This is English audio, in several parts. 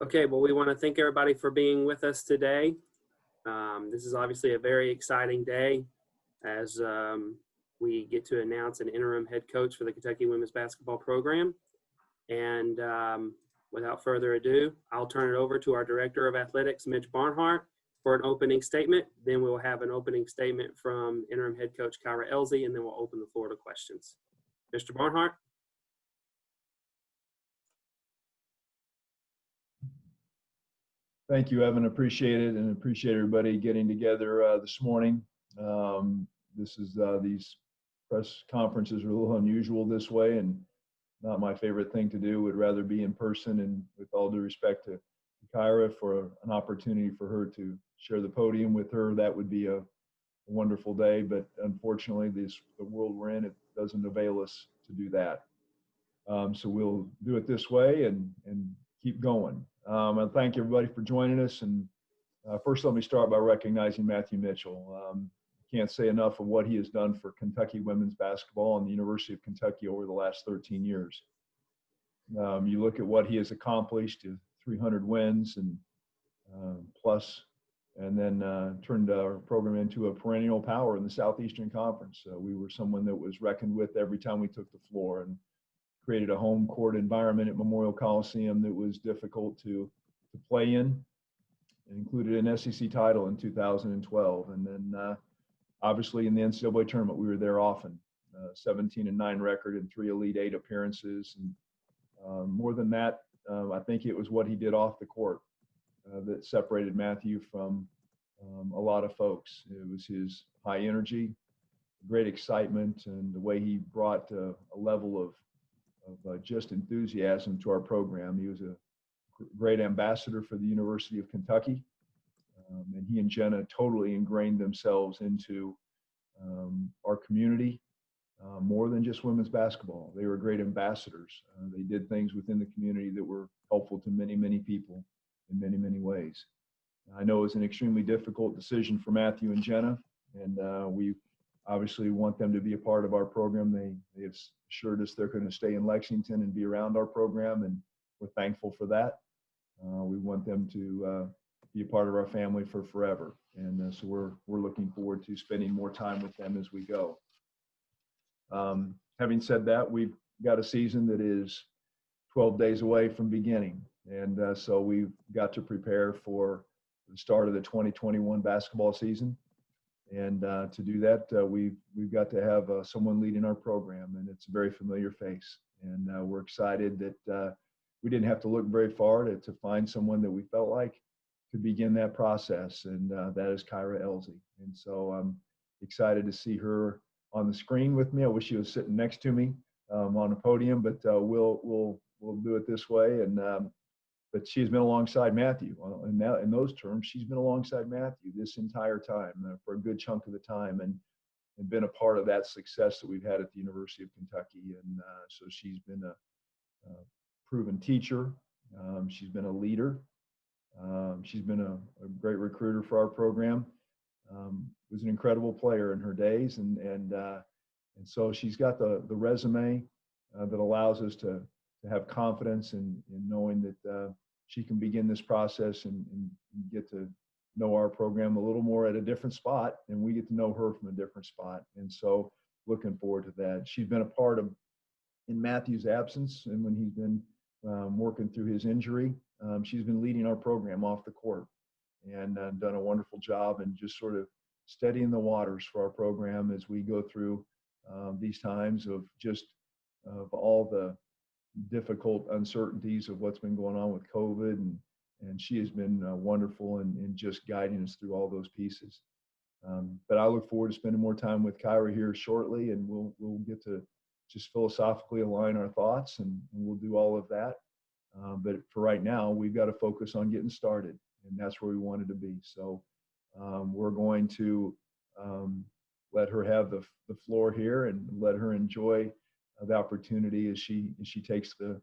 Okay, well, we want to thank everybody for being with us today. This is obviously a very exciting day as we get to announce an interim head coach for the Kentucky women's basketball program. And without further ado, I'll turn it over to our Director of Athletics, Mitch Barnhart, for an opening statement. Then we'll have an opening statement from interim head coach Kyra Elzy, and then we'll open the floor to questions. Mr. Barnhart. Thank you, Evan. Appreciate it, and appreciate everybody getting together this morning. These press conferences are a little unusual this way, and not my favorite thing to do. Would rather be in person, and with all due respect to Kyra, for an opportunity for her to share the podium with her, that would be a wonderful day. But unfortunately, the world we're in, it doesn't avail us to do that. So we'll do it this way and keep going. I thank everybody for joining us. And first, let me start by recognizing Matthew Mitchell. Can't say enough of what he has done for Kentucky women's basketball and the University of Kentucky over the last 13 years. You look at what he has accomplished, 300 wins and plus, and then turned our program into a perennial power in the Southeastern Conference. We were someone that was reckoned with every time we took the floor, and created a home court environment at Memorial Coliseum that was difficult to play in. It included an SEC title in 2012. And then obviously in the NCAA tournament, we were there often, 17-9 record and 3 Elite 8 appearances. And more than that, I think it was what he did off the court that separated Matthew from a lot of folks. It was his high energy, great excitement, and the way he brought a level of just enthusiasm to our program. He was a great ambassador for the University of Kentucky, and he and Jenna totally ingrained themselves into our community, more than just women's basketball. They were great ambassadors. They did things within the community that were helpful to many, many people in many, many ways. I know it was an extremely difficult decision for Matthew and Jenna, and we obviously want them to be a part of our program. They have assured us they're going to stay in Lexington and be around our program, and we're thankful for that. We want them to be a part of our family for forever, and so we're looking forward to spending more time with them as we go. Having said that, we've got a season that is 12 days away from beginning, and so we've got to prepare for the start of the 2021 basketball season. And to do that, we've got to have someone leading our program, and it's a very familiar face. And we're excited that we didn't have to look very far to find someone that we felt like could begin that process, and that is Kyra Elzy. And so I'm excited to see her on the screen with me. I wish she was sitting next to me on a podium, but we'll do it this way. And but she's been alongside Matthew. In those terms, she's been alongside Matthew this entire time for a good chunk of the time, and been a part of that success that we've had at the University of Kentucky. And so she's been a proven teacher. She's been a leader. She's been a great recruiter for our program. Was an incredible player in her days, and so she's got the resume that allows us to have confidence in knowing that she can begin this process and get to know our program a little more at a different spot, and we get to know her from a different spot. And so looking forward to that. She's been a part of, in Matthew's absence, and when he's been working through his injury, she's been leading our program off the court, and done a wonderful job and just sort of steadying the waters for our program as we go through these times of all the difficult uncertainties of what's been going on with COVID, and she has been wonderful in just guiding us through all those pieces. But I look forward to spending more time with Kyra here shortly, and we'll get to just philosophically align our thoughts, and we'll do all of that. But for right now, we've got to focus on getting started, and that's where we wanted to be. So we're going to let her have the floor here and let her enjoy the opportunity as she takes the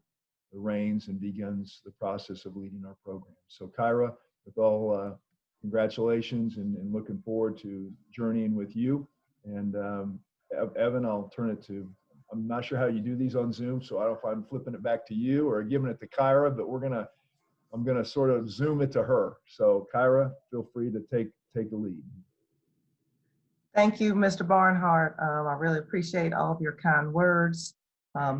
reins and begins the process of leading our program. So Kyra, with all congratulations, and looking forward to journeying with you. And Evan, I'll turn it to, I'm not sure how you do these on Zoom, so I don't know if I'm flipping it back to you or giving it to Kyra, but we're gonna I'm going to sort of zoom it to her. So Kyra, feel free to take the lead. Thank you, Mr. Barnhart. I really appreciate all of your kind words.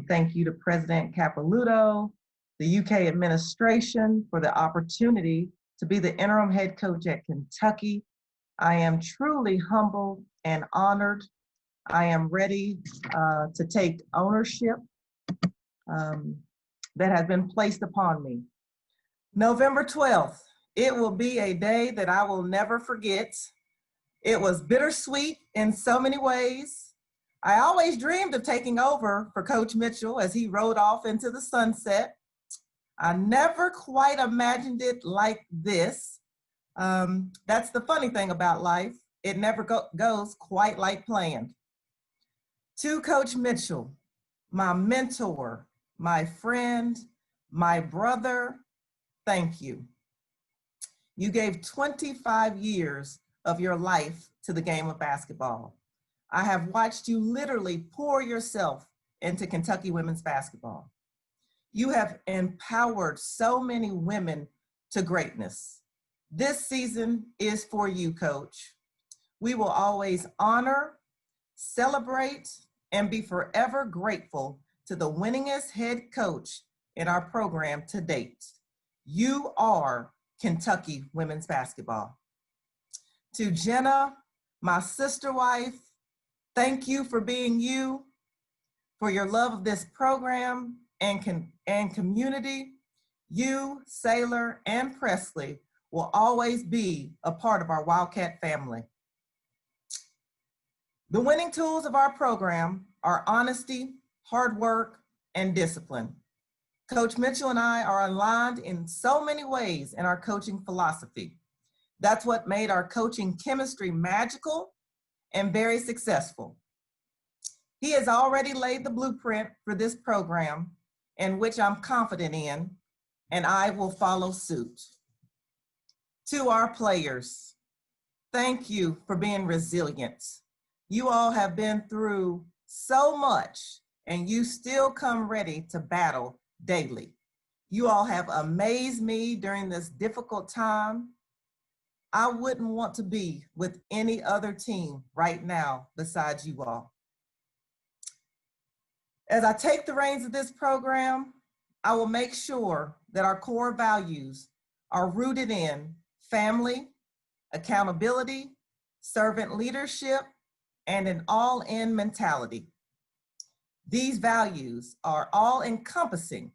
Thank you to President Capilouto, the UK administration for the opportunity to be the interim head coach at Kentucky. I am truly humbled and honored. I am ready to take ownership that has been placed upon me. November 12th, it will be a day that I will never forget. It was bittersweet in so many ways. I always dreamed of taking over for Coach Mitchell as he rode off into the sunset. I never quite imagined it like this. That's the funny thing about life. It never goes quite like planned. To Coach Mitchell, my mentor, my friend, my brother, thank you. You gave 25 years of your life to the game of basketball. I have watched you literally pour yourself into Kentucky women's basketball. You have empowered so many women to greatness. This season is for you, Coach. We will always honor, celebrate, and be forever grateful to the winningest head coach in our program to date. You are Kentucky women's basketball. To Jenna, my sister wife, thank you for being you, for your love of this program and community. You, Saylor, and Presley will always be a part of our Wildcat family. The winning tools of our program are honesty, hard work, and discipline. Coach Mitchell and I are aligned in so many ways in our coaching philosophy. That's what made our coaching chemistry magical and very successful. He has already laid the blueprint for this program, in which I'm confident in, and I will follow suit. To our players, thank you for being resilient. You all have been through so much, and you still come ready to battle daily. You all have amazed me during this difficult time. I wouldn't want to be with any other team right now besides you all. As I take the reins of this program, I will make sure that our core values are rooted in family, accountability, servant leadership, and an all-in mentality. These values are all encompassing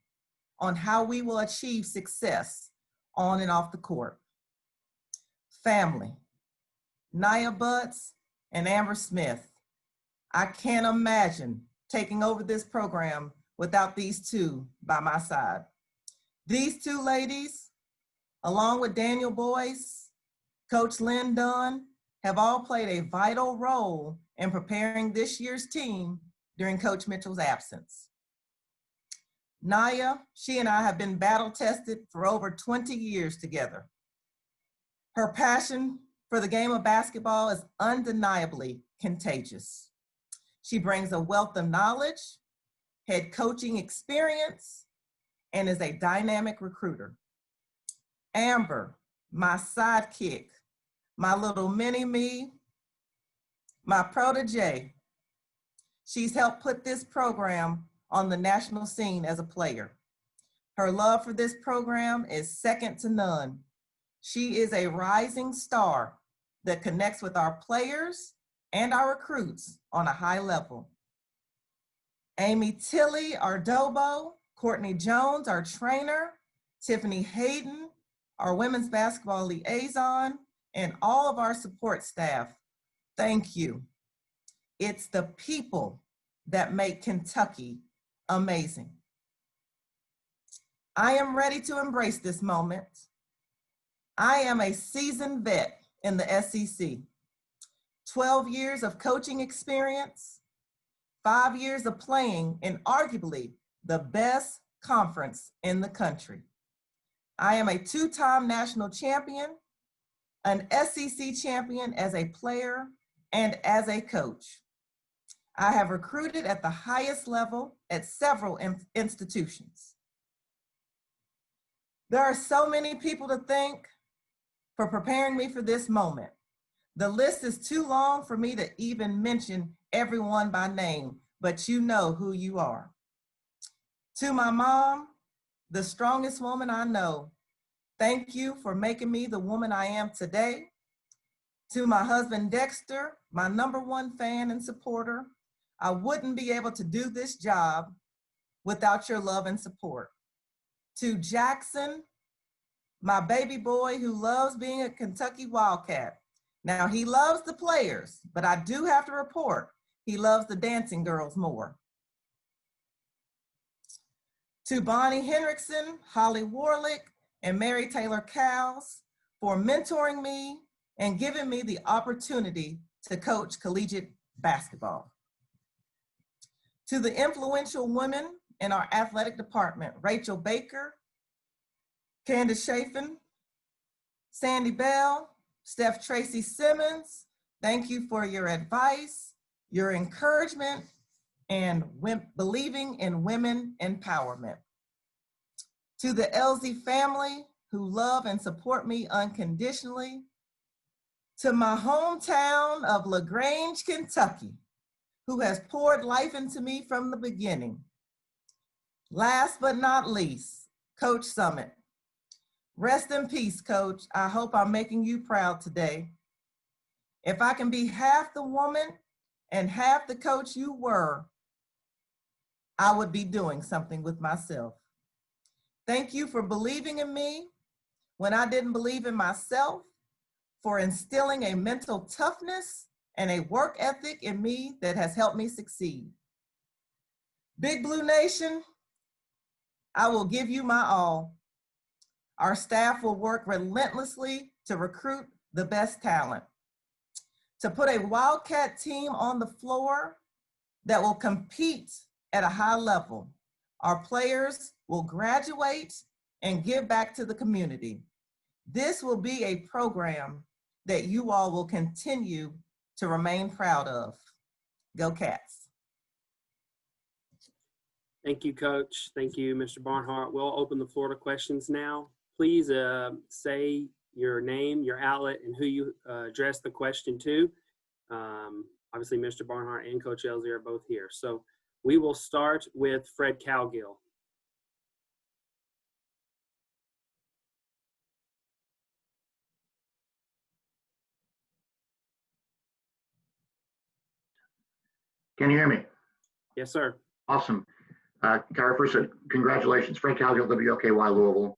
on how we will achieve success on and off the court. Family, Nia Butts and Amber Smith. I can't imagine taking over this program without these two by my side. These two ladies, along with Daniel Boyce, Coach Lynn Dunn, have all played a vital role in preparing this year's team during Coach Mitchell's absence. Nia, she and I have been battle tested for over 20 years together. Her passion for the game of basketball is undeniably contagious. She brings a wealth of knowledge, head coaching experience, and is a dynamic recruiter. Amber, my sidekick, my little mini-me, my protege. She's helped put this program on the national scene as a player. Her love for this program is second to none. She is a rising star that connects with our players and our recruits on a high level. Amy Tilley, our Dobo, Courtney Jones, our trainer, Tiffany Hayden, our women's basketball liaison, and all of our support staff, thank you. It's the people that make Kentucky amazing. I am ready to embrace this moment. I am a seasoned vet in the SEC. 12 years of coaching experience, 5 years of playing in arguably the best conference in the country. I am a two-time national champion, an SEC champion as a player and as a coach. I have recruited at the highest level at several institutions. There are so many people to thank for preparing me for this moment. The list is too long for me to even mention everyone by name, but you know who you are. To my mom, the strongest woman I know, thank you for making me the woman I am today. To my husband, Dexter, my #1 fan and supporter, I wouldn't be able to do this job without your love and support. To Jackson, my baby boy who loves being a Kentucky Wildcat. Now, he loves the players, but I do have to report, he loves the dancing girls more. To Bonnie Hendrickson, Holly Warlick, and Mary Taylor Cowles for mentoring me and giving me the opportunity to coach collegiate basketball. To the influential women in our athletic department, Rachel Baker, Candace Chafin, Sandy Bell, Steph Tracy Simmons, thank you for your advice, your encouragement, and believing in women empowerment. To the Elzy family who love and support me unconditionally. To my hometown of LaGrange, Kentucky, who has poured life into me from the beginning. Last but not least, Coach Summit. Rest in peace, Coach. I hope I'm making you proud today. If I can be half the woman and half the coach you were, I would be doing something with myself. Thank you for believing in me when I didn't believe in myself, for instilling a mental toughness and a work ethic in me that has helped me succeed. Big Blue Nation, I will give you my all. Our staff will work relentlessly to recruit the best talent, to put a Wildcat team on the floor that will compete at a high level. Our players will graduate and give back to the community. This will be a program that you all will continue to remain proud of. Go Cats. Thank you, Coach. Thank you, Mr. Barnhart. We'll open the floor to questions now. Please say your name, your outlet, and who you address the question to. Obviously, Mr. Barnhart and Coach Elzy are both here. So we will start with Fred Cowgill. Can you hear me? Yes, sir. Awesome. Kyra, first, congratulations. Fred Cowgill, WLKY Louisville.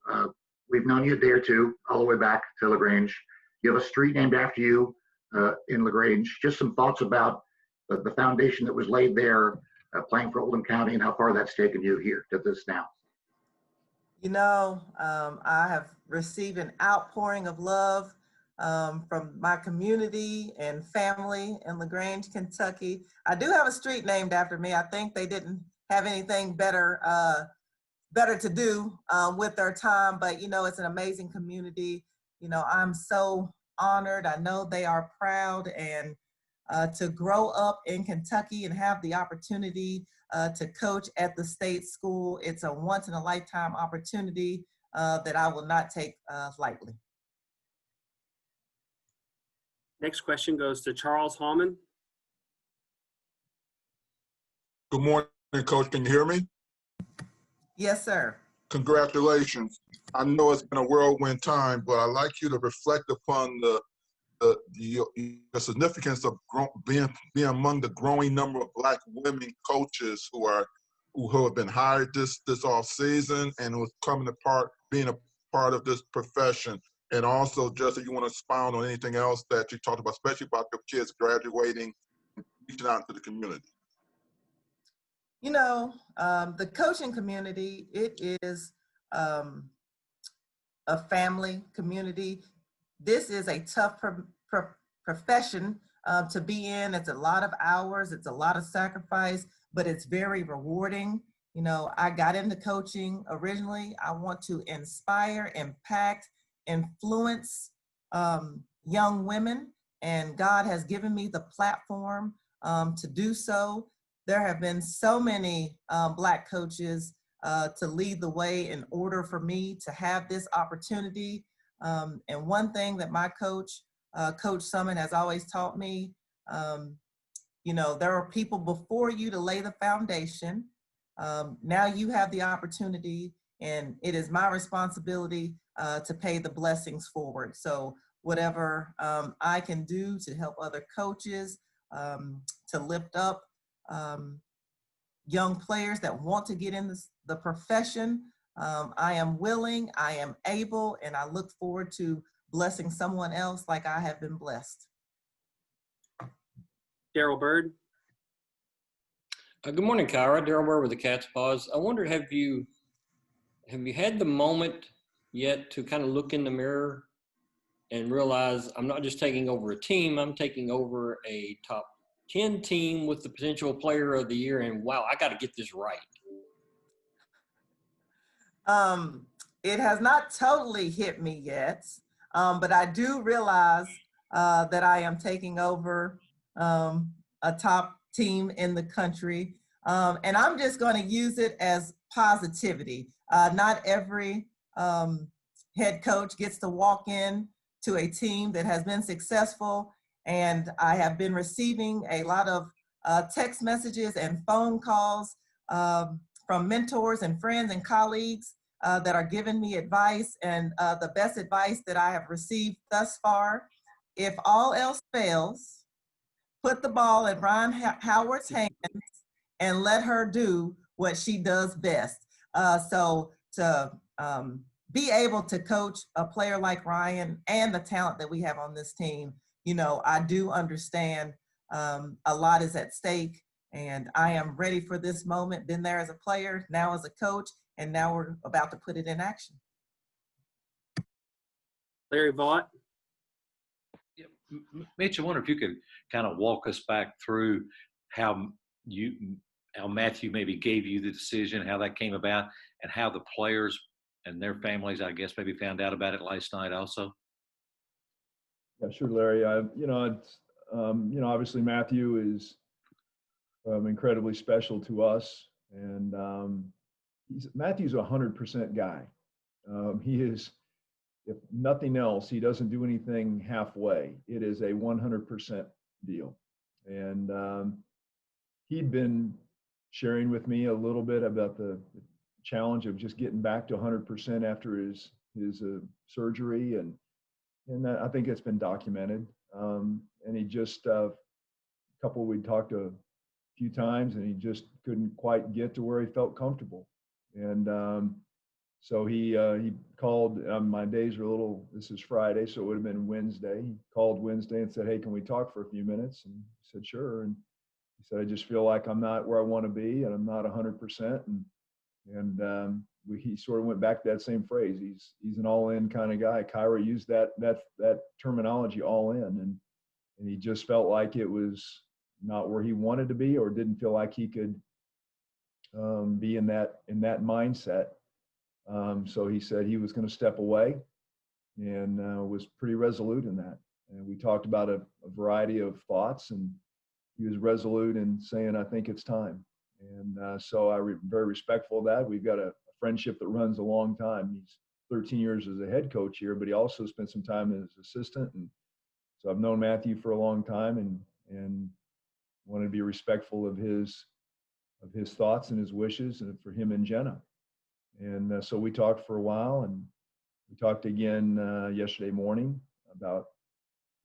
We've known you a day or two, all the way back to LaGrange. You have a street named after you in LaGrange. Just some thoughts about the foundation that was laid there, playing for Oldham County, and how far that's taken you here to this now. You know, I have received an outpouring of love from my community and family in LaGrange, Kentucky. I do have a street named after me. I think they didn't have anything better to do with their time, but you know, it's an amazing community. You know, I'm so honored. I know they are proud, and to grow up in Kentucky and have the opportunity to coach at the state school, it's a once in a lifetime opportunity that I will not take lightly. Next question goes to Charles Hallman. Good morning, Coach. Can you hear me? Yes, sir. Congratulations. I know it's been a whirlwind time, but I'd like you to reflect upon the significance of being among the growing number of Black women coaches who have been hired this off season and who's being a part of this profession. And also, just if you want to expound on anything else that you talked about, especially about your kids graduating and reaching out to the community. You know, the coaching community, it is a family community. This is a tough profession to be in. It's a lot of hours, it's a lot of sacrifice, but it's very rewarding. You know, I got into coaching originally. I want to inspire, impact, influence young women, and God has given me the platform to do so. There have been so many Black coaches to lead the way in order for me to have this opportunity. And one thing that my coach, Coach Summit, has always taught me, you know, there are people before you to lay the foundation. Now you have the opportunity, and it is my responsibility to pay the blessings forward. So whatever I can do to help other coaches, to lift up young players that want to get in the profession, I am willing, I am able, and I look forward to blessing someone else like I have been blessed. Daryl Bird. Good morning, Kyra. Daryl Bird with the Cat's Paws. I wonder, have you had the moment yet to kind of look in the mirror and realize I'm not just taking over a team, I'm taking over a top 10 team with the potential player of the year, and wow, I got to get this right? It has not totally hit me yet, but I do realize that I am taking over a top team in the country. And I'm just going to use it as positivity. Not every head coach gets to walk in to a team that has been successful. And I have been receiving a lot of text messages and phone calls from mentors and friends and colleagues that are giving me advice. And the best advice that I have received thus far: if all else fails, put the ball in Ron Howard's hands and let her do what she does best. So to be able to coach a player like Ryan and the talent that we have on this team, you know, I do understand a lot is at stake, and I am ready for this moment. Been there as a player, now as a coach, and now we're about to put it in action. Larry Vaught. Mitch, I wonder if you could kind of walk us back through how Matthew maybe gave you the decision, how that came about, and how the players and their families, I guess, maybe found out about it last night also. Yeah, sure, Larry. Obviously Matthew is incredibly special to us, and Matthew's a 100% guy. He is, if nothing else, he doesn't do anything halfway. It is a 100% deal. And he'd been sharing with me a little bit about the challenge of just getting back to 100% after his surgery, and I think it's been documented. And he just we'd talked to a few times, and he just couldn't quite get to where he felt comfortable. And so he called. My days are this is Friday, so it would have been Wednesday. He called Wednesday and said, "Hey, can we talk for a few minutes?" And I said, "Sure." And he said, "I just feel like I'm not where I want to be, and I'm not 100%." And he sort of went back to that same phrase. He's an all-in kind of guy. Kyra used that terminology, all in, and he just felt like it was not where he wanted to be, or didn't feel like he could be in that mindset. So he said he was going to step away, and was pretty resolute in that. And we talked about a variety of thoughts, and he was resolute in saying, "I think it's time." And so I'm very respectful of that. We've got a friendship that runs a long time. He's 13 years as a head coach here, but he also spent some time as assistant. And so I've known Matthew for a long time, and wanted to be respectful of his thoughts and his wishes, and for him and Jenna. And so we talked for a while, and we talked again yesterday morning about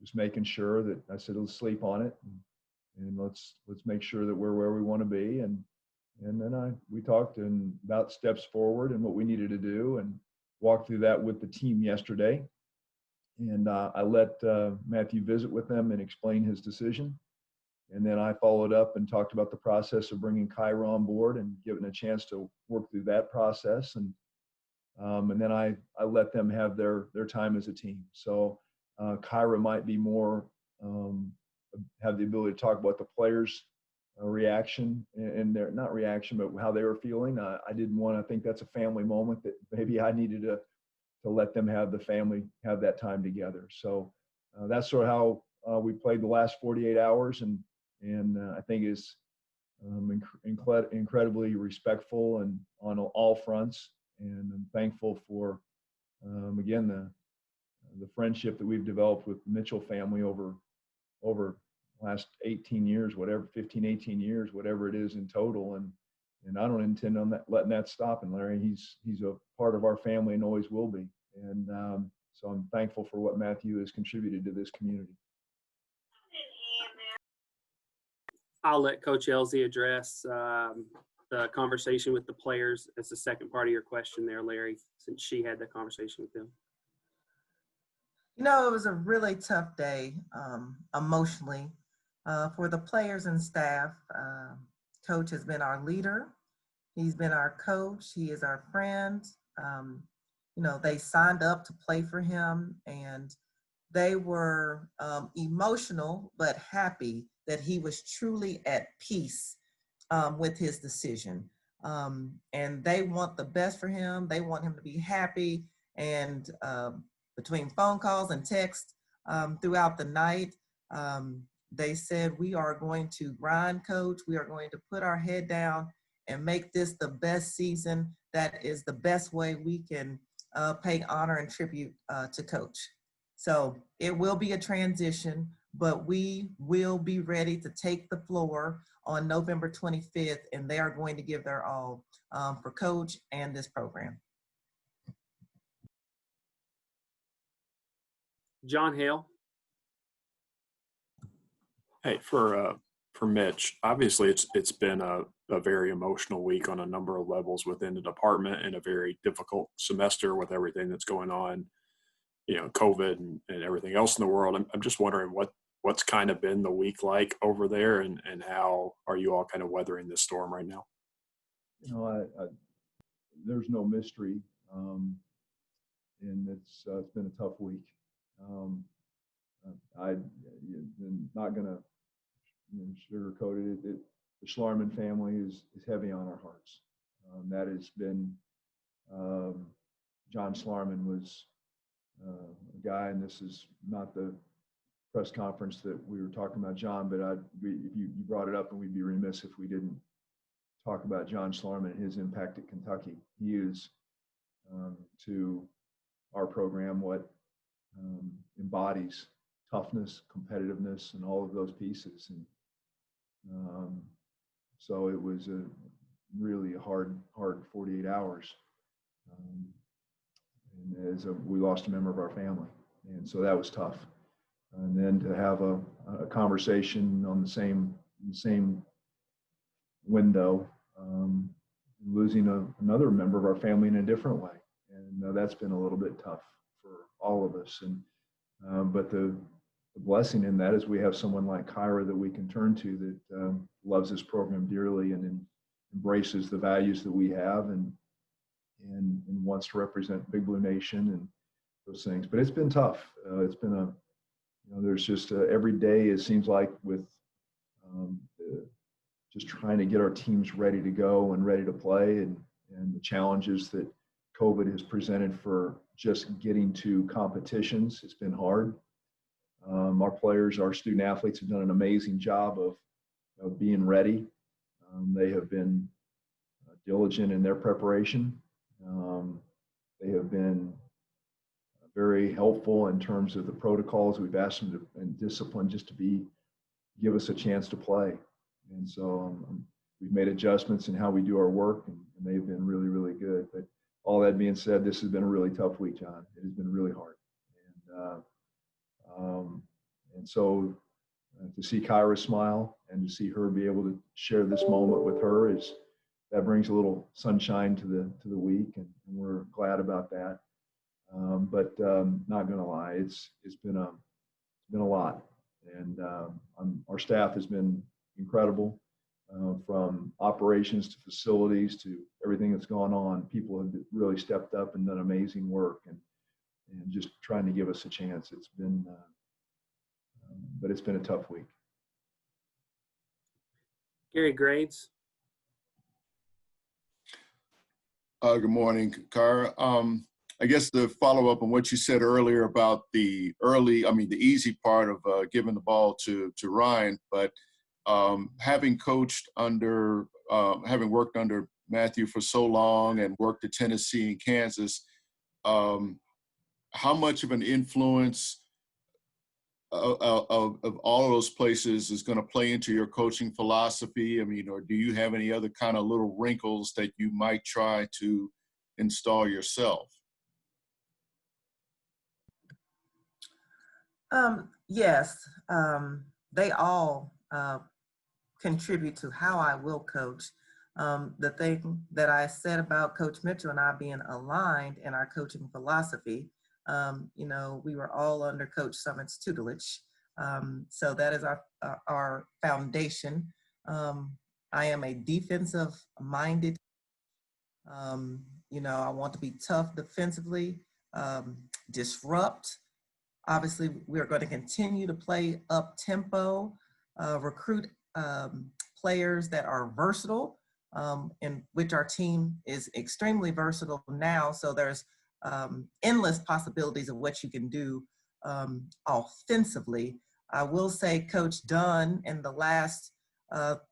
just making sure that I said, "Let's sleep on it, and let's make sure that we're where we want to be." And then we talked about steps forward and what we needed to do, and walked through that with the team yesterday. And I let Matthew visit with them and explain his decision. And then I followed up and talked about the process of bringing Kyra on board and giving a chance to work through that process. And then I let them have their time as a team. So Kyra might be more, have the ability to talk about the players' reaction and their, not reaction, but how they were feeling. I didn't want to think that's a family moment that maybe I needed to let them have the family have that time together. So that's sort of how we played the last 48 hours. And I think is incredibly respectful and on all fronts. And I'm thankful for, again, the friendship that we've developed with the Mitchell family over last 18 years, whatever, 15, 18 years, whatever it is in total. And I don't intend on letting that stop. And Larry, he's a part of our family and always will be. And so I'm thankful for what Matthew has contributed to this community. I'll let Coach Elzy address the conversation with the players as the second part of your question there, Larry, since she had the conversation with them. You know, it was a really tough day emotionally for the players and staff. Coach has been our leader. He's been our coach. He is our friend. You know, they signed up to play for him, and they were emotional but happy that he was truly at peace with his decision. And they want the best for him. They want him to be happy. And between phone calls and texts throughout the night, they said, we are going to grind, Coach. We are going to put our head down and make this the best season. That is the best way we can pay honor and tribute to Coach. So it will be a transition, but we will be ready to take the floor on November 25th, and they are going to give their all for Coach and this program. John Hale. Hey, for Mitch, obviously it's been a very emotional week on a number of levels within the department, and a very difficult semester with everything that's going on, you know, COVID and everything else in the world. I'm just wondering what's kind of been the week like over there, and how are you all kind of weathering this storm right now? You know, there's no mystery, and it's been a tough week. I'm not going to sugarcoat it. The Schlarman family is heavy on our hearts. That has been, John Schlarman was a guy, and this is not the press conference that we were talking about John, but if you brought it up, and we'd be remiss if we didn't talk about John Schlarman and his impact at Kentucky. He is to our program what embodies toughness, competitiveness, and all of those pieces. And so it was a really hard 48 hours. And we lost a member of our family, and so that was tough. And then to have a conversation on the same window, losing another member of our family in a different way, and that's been a little bit tough for all of us. And but the blessing in that is we have someone like Kyra that we can turn to that loves this program dearly and embraces the values that we have, and wants to represent Big Blue Nation and those things. But it's been tough. It's been there's just every day it seems like with just trying to get our teams ready to go and ready to play, and the challenges that COVID has presented for just getting to competitions. It's been hard. Our players, our student athletes have done an amazing job of being ready. They have been diligent in their preparation. They have been very helpful in terms of the protocols. We've asked them to, and discipline, just to give us a chance to play. And so we've made adjustments in how we do our work, and they've been really, really good. But all that being said, this has been a really tough week, John. It has been really hard. And so to see Kyra smile and to see her be able to share this moment with her that brings a little sunshine to the week, and we're glad about that. But not gonna lie, it's been a lot, and our staff has been incredible, from operations to facilities to everything that's gone on. People have really stepped up and done amazing work, and just trying to give us a chance. It's been, but it's been a tough week. Gary Grades. Good morning, Kyra. I guess to follow up on what you said earlier about the easy part of giving the ball to Ryan, but having coached under, having worked under Matthew for so long and worked at Tennessee and Kansas, how much of an influence of all of those places is going to play into your coaching philosophy? I mean, or do you have any other kind of little wrinkles that you might try to install yourself? Yes, they all contribute to how I will coach. The thing that I said about Coach Mitchell and I being aligned in our coaching philosophy, you know, we were all under Coach Summitt's tutelage. So that is our foundation. I am a defensive minded. You know, I want to be tough defensively, disrupt. Obviously, we're going to continue to play up tempo, recruit players that are versatile, in which our team is extremely versatile now. So there's endless possibilities of what you can do offensively. I will say Coach Dunn in the last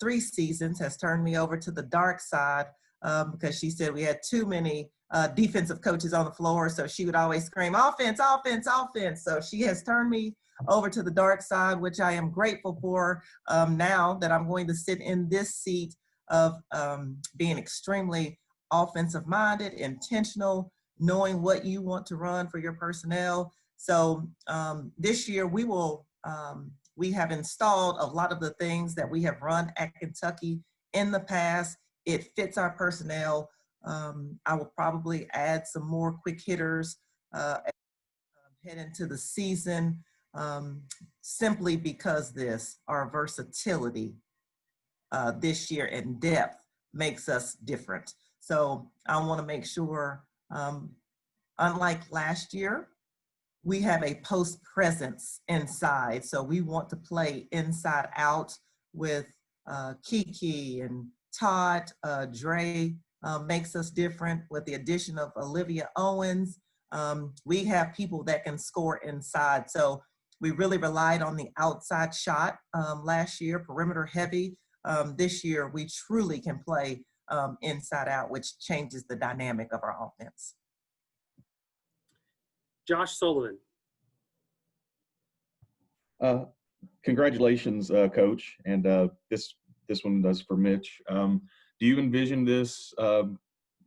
3 seasons has turned me over to the dark side because she said we had too many defensive coaches on the floor. So she would always scream, offense, offense, offense. So she has turned me over to the dark side, which I am grateful for now that I'm going to sit in this seat of being extremely offensive minded, intentional, knowing what you want to run for your personnel. So this year we have installed a lot of the things that we have run at Kentucky in the past. It fits our personnel. I will probably add some more quick hitters head into the season simply because our versatility this year in depth makes us different. So I want to make sure, unlike last year, we have a post presence inside. So we want to play inside out with Kiki and Todd. Dre makes us different with the addition of Olivia Owens. We have people that can score inside. So we really relied on the outside shot last year, perimeter heavy. This year, we truly can play inside out, which changes the dynamic of our offense. Josh Sullivan. Congratulations, Coach. And this one does for Mitch. Do you envision this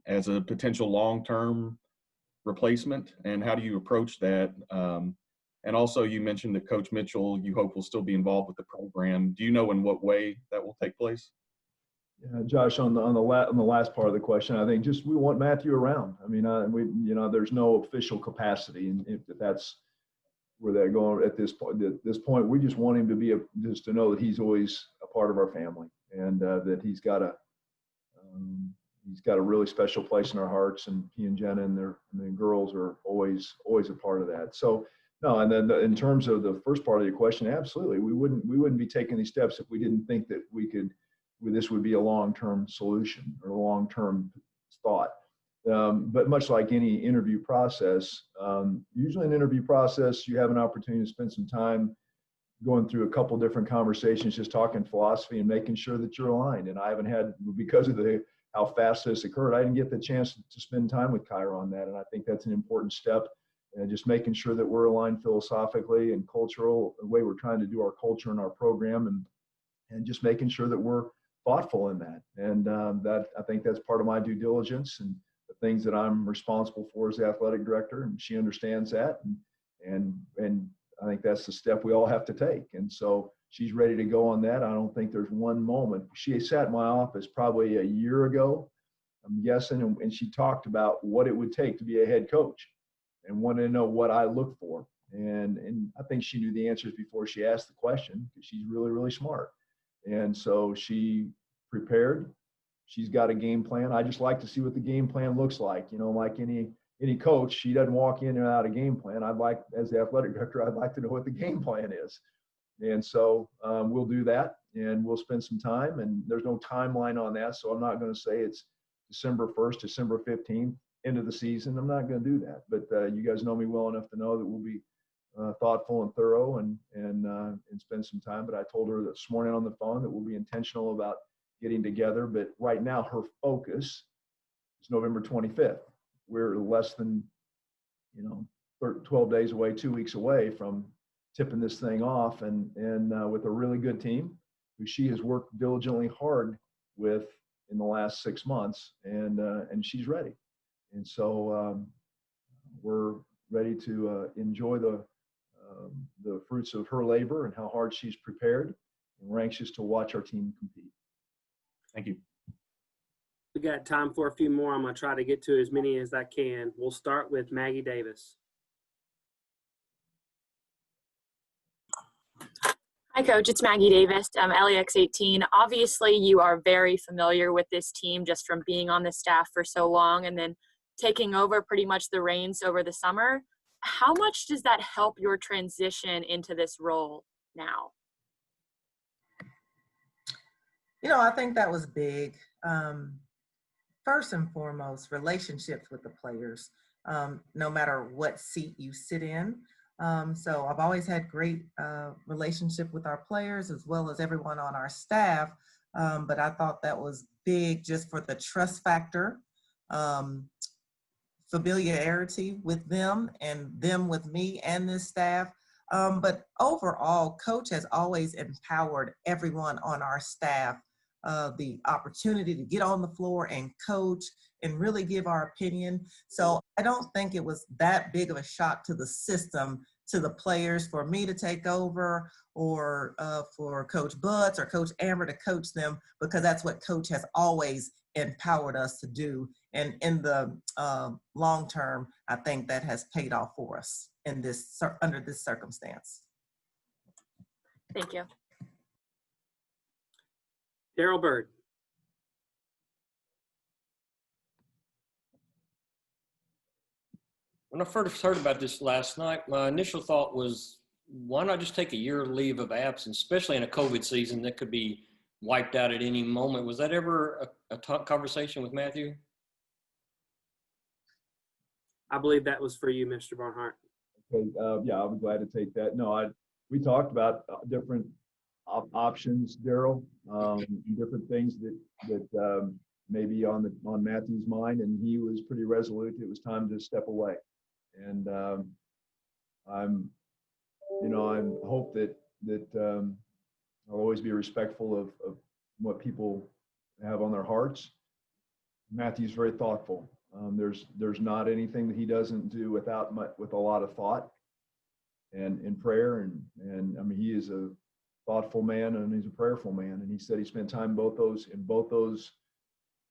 as a potential long-term replacement, and how do you approach that? And also, you mentioned that Coach Mitchell, you hope, will still be involved with the program. Do you know in what way that will take place? Yeah, Josh, on the last part of the question, I think just we want Matthew around. I mean, there's no official capacity, and if that's where they're going at this point. At this point, we just want him to just to know that he's always a part of our family, and that he's got a really special place in our hearts. And he and Jenna and the girls are always a part of that. So no, and then in terms of the first part of your question, absolutely, we wouldn't be taking these steps if we didn't think that this would be a long-term solution or a long-term thought. But much like any interview process, usually in an interview process, you have an opportunity to spend some time going through a couple different conversations, just talking philosophy and making sure that you're aligned. And I haven't had, because of how fast this occurred, I didn't get the chance to spend time with Kyra on that. And I think that's an important step, and just making sure that we're aligned philosophically and cultural, the way we're trying to do our culture and our program, and just making sure that we're thoughtful in that. And that, I think that's part of my due diligence and the things that I'm responsible for as the athletic director, and she understands that. And I think that's the step we all have to take. And so she's ready to go on that. I don't think there's one moment. She sat in my office probably a year ago, I'm guessing, and she talked about what it would take to be a head coach and wanted to know what I look for. And I think she knew the answers before she asked the question, because she's really, really smart. And so she prepared. She's got a game plan. I just like to see what the game plan looks like. You know, like any coach, she doesn't walk in and out a game plan. As the athletic director, I'd like to know what the game plan is. And so we'll do that, and we'll spend some time, and there's no timeline on that. So I'm not going to say it's December 1st, December 15th, end of the season. I'm not going to do that. But you guys know me well enough to know that we'll be thoughtful and thorough and spend some time. But I told her this morning on the phone that we'll be intentional about getting together. But right now, her focus is November 25th. We're less than 12 days away, 2 weeks away from tipping this thing off, and with a really good team who she has worked diligently hard with in the last 6 months, and she's ready. And so we're ready to enjoy the fruits of her labor and how hard she's prepared. And we're anxious to watch our team compete. Thank you. We got time for a few more. I'm going to try to get to as many as I can. We'll start with Maggie Davis. Hi, Coach. It's Maggie Davis, LEX 18. Obviously, you are very familiar with this team just from being on the staff for so long and then taking over pretty much the reins over the summer. How much does that help your transition into this role now? I think that was big. First and foremost, relationships with the players, no matter what seat you sit in. So I've always had great relationship with our players as well as everyone on our staff. But I thought that was big just for the trust factor, familiarity with them and them with me and this staff. But overall, Coach has always empowered everyone on our staff the opportunity to get on the floor and coach and really give our opinion. So I don't think it was that big of a shock to the system, to the players, for me to take over or for Coach Butts or Coach Amber to coach them, because that's what Coach has always empowered us to do. And in the long term, I think that has paid off for us in this under this circumstance. Thank you. Daryl Bird. When I first heard about this last night, my initial thought was, why not just take a year leave of absence, especially in a COVID season that could be wiped out at any moment? Was that ever a conversation with Matthew? I believe that was for you, Mr. Barnhart. Okay, yeah, I'll be glad to take that. No, we talked about different options, Daryl, different things that may be on Matthew's mind, and he was pretty resolute. It was time to step away, and I hope that I'll always be respectful of what people have on their hearts. Matthew's very thoughtful. There's not anything that he doesn't do with a lot of thought and prayer, and I mean, he is a thoughtful man and he's a prayerful man, and he said he spent time in both those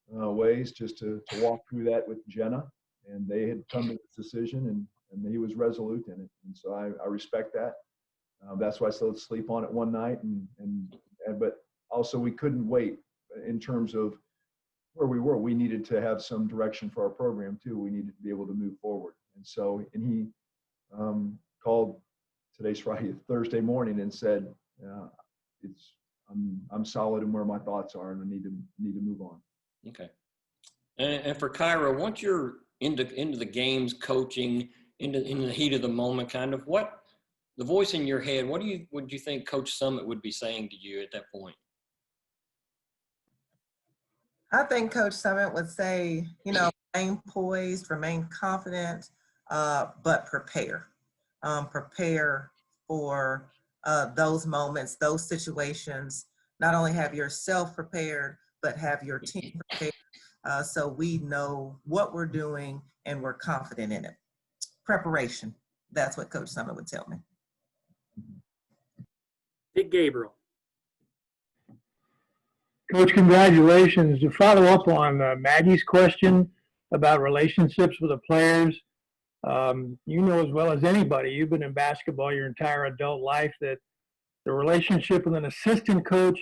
ways just to walk through that with Jenna, and they had come to this decision, and he was resolute in it, and so I respect that. That's why I still sleep on it one night, but also we couldn't wait in terms of where we were. We needed to have some direction for our program too. We needed to be able to move forward, and he called, today's Friday, Thursday morning, and said, I'm solid in where my thoughts are, and I need to move on. Okay. And for Kyra, once you're into the games, coaching, in the heat of the moment, kind of, what the voice in your head, what would you think Coach Summit would be saying to you at that point? I think Coach Summit would say, remain poised, remain confident, but prepare. Prepare for those moments, those situations. Not only have yourself prepared, but have your team prepared, so we know what we're doing and we're confident in it. Preparation. That's what Coach Summit would tell me. Dick Gabriel. Coach, congratulations. To follow up on Maggie's question about relationships with the players, you know as well as anybody, you've been in basketball your entire adult life, that the relationship with an assistant coach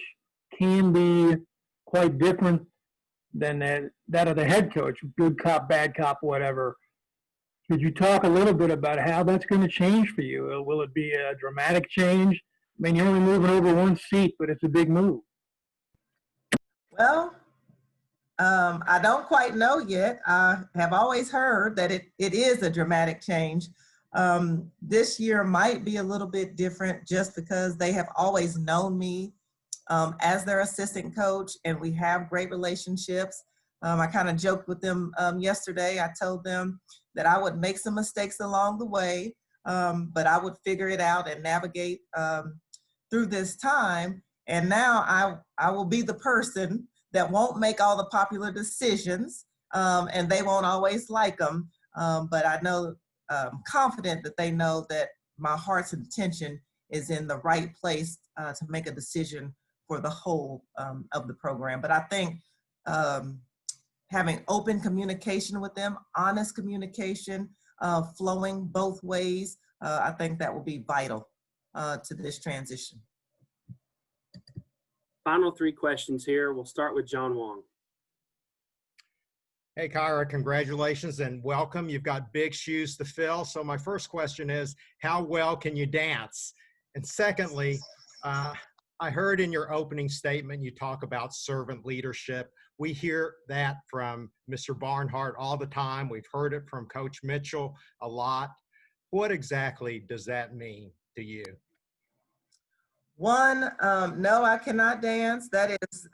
can be quite different than that of the head coach, good cop, bad cop, whatever. Could you talk a little bit about how that's going to change for you? Will it be a dramatic change? I mean, you're only moving over one seat, but it's a big move. Well, I don't quite know yet. I have always heard that it is a dramatic change. This year might be a little bit different just because they have always known me as their assistant coach, and we have great relationships. I kind of joked with them yesterday. I told them that I would make some mistakes along the way, but I would figure it out and navigate through this time. And now I will be the person that won't make all the popular decisions, and they won't always like them. But I know, confident that they know that my heart's intention is in the right place to make a decision for the whole of the program. But I think having open communication with them, honest communication, flowing both ways, I think that will be vital to this transition. Final 3 questions here. We'll start with John Wong. Hey, Kyra, congratulations and welcome. You've got big shoes to fill. So my first question is, how well can you dance? And secondly, I heard in your opening statement, you talk about servant leadership. We hear that from Mr. Barnhart all the time. We've heard it from Coach Mitchell a lot. What exactly does that mean to you? One, no, I cannot dance. That is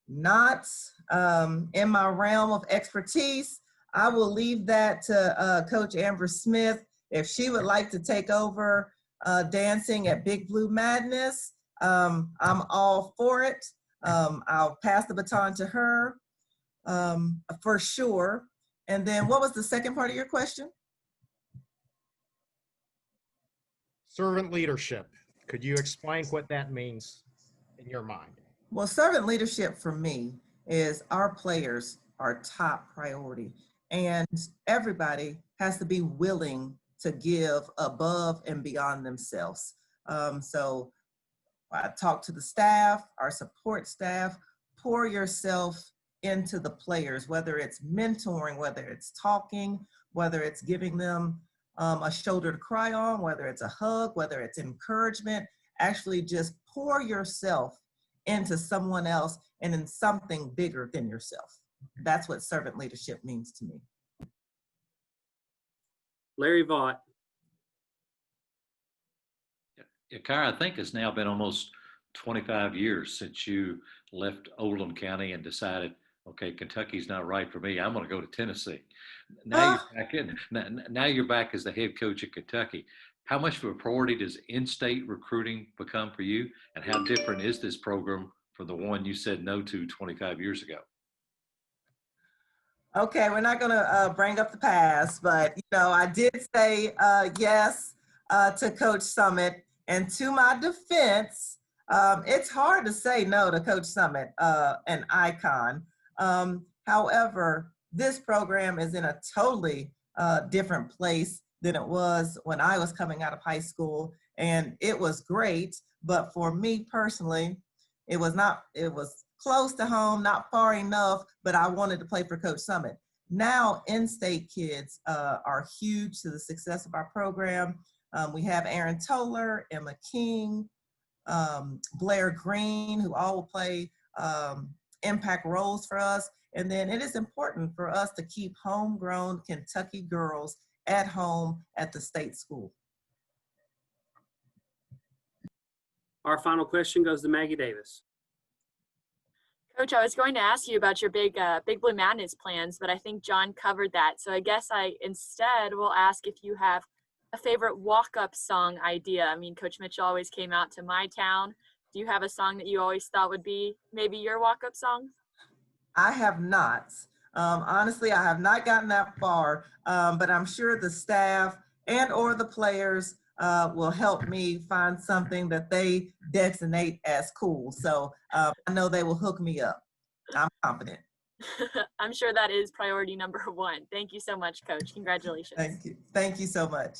not in my realm of expertise. I will leave that to Coach Amber Smith. If she would like to take over dancing at Big Blue Madness, I'm all for it. I'll pass the baton to her for sure. And then what was the second part of your question? Servant leadership. Could you explain what that means in your mind? Well, servant leadership for me is our players are top priority, and everybody has to be willing to give above and beyond themselves. So I talk to the staff, our support staff, pour yourself into the players, whether it's mentoring, whether it's talking, whether it's giving them a shoulder to cry on, whether it's a hug, whether it's encouragement. Actually just pour yourself into someone else and in something bigger than yourself. That's what servant leadership means to me. Larry Vaught. Yeah, Kyra, I think it's now been almost 25 years since you left Oldham County and decided, okay, Kentucky's not right for me. I'm going to go to Tennessee. Now you're back in. Now you're back as the head coach at Kentucky. How much of a priority does in-state recruiting become for you, and how different is this program from the one you said no to 25 years ago? Okay, we're not going to bring up the past, but I did say yes to Coach Summit, and to my defense, it's hard to say no to Coach Summit, an icon. However, this program is in a totally different place than it was when I was coming out of high school, and it was great. But for me personally, it was close to home, not far enough, but I wanted to play for Coach Summit. Now, in-state kids are huge to the success of our program. We have Aaron Toller, Emma King, Blair Green, who all will play impact roles for us. And then it is important for us to keep homegrown Kentucky girls at home at the state school. Our final question goes to Maggie Davis. Coach, I was going to ask you about your Big Blue Madness plans, but I think John covered that. So I guess I instead will ask if you have a favorite walk-up song idea. I mean, Coach Mitchell always came out to my town. Do you have a song that you always thought would be maybe your walk-up song? I have not. Honestly, I have not gotten that far, but I'm sure the staff and or the players will help me find something that they designate as cool. So I know they will hook me up. I'm confident. I'm sure that is priority number 1. Thank you so much, Coach. Congratulations. Thank you. Thank you so much.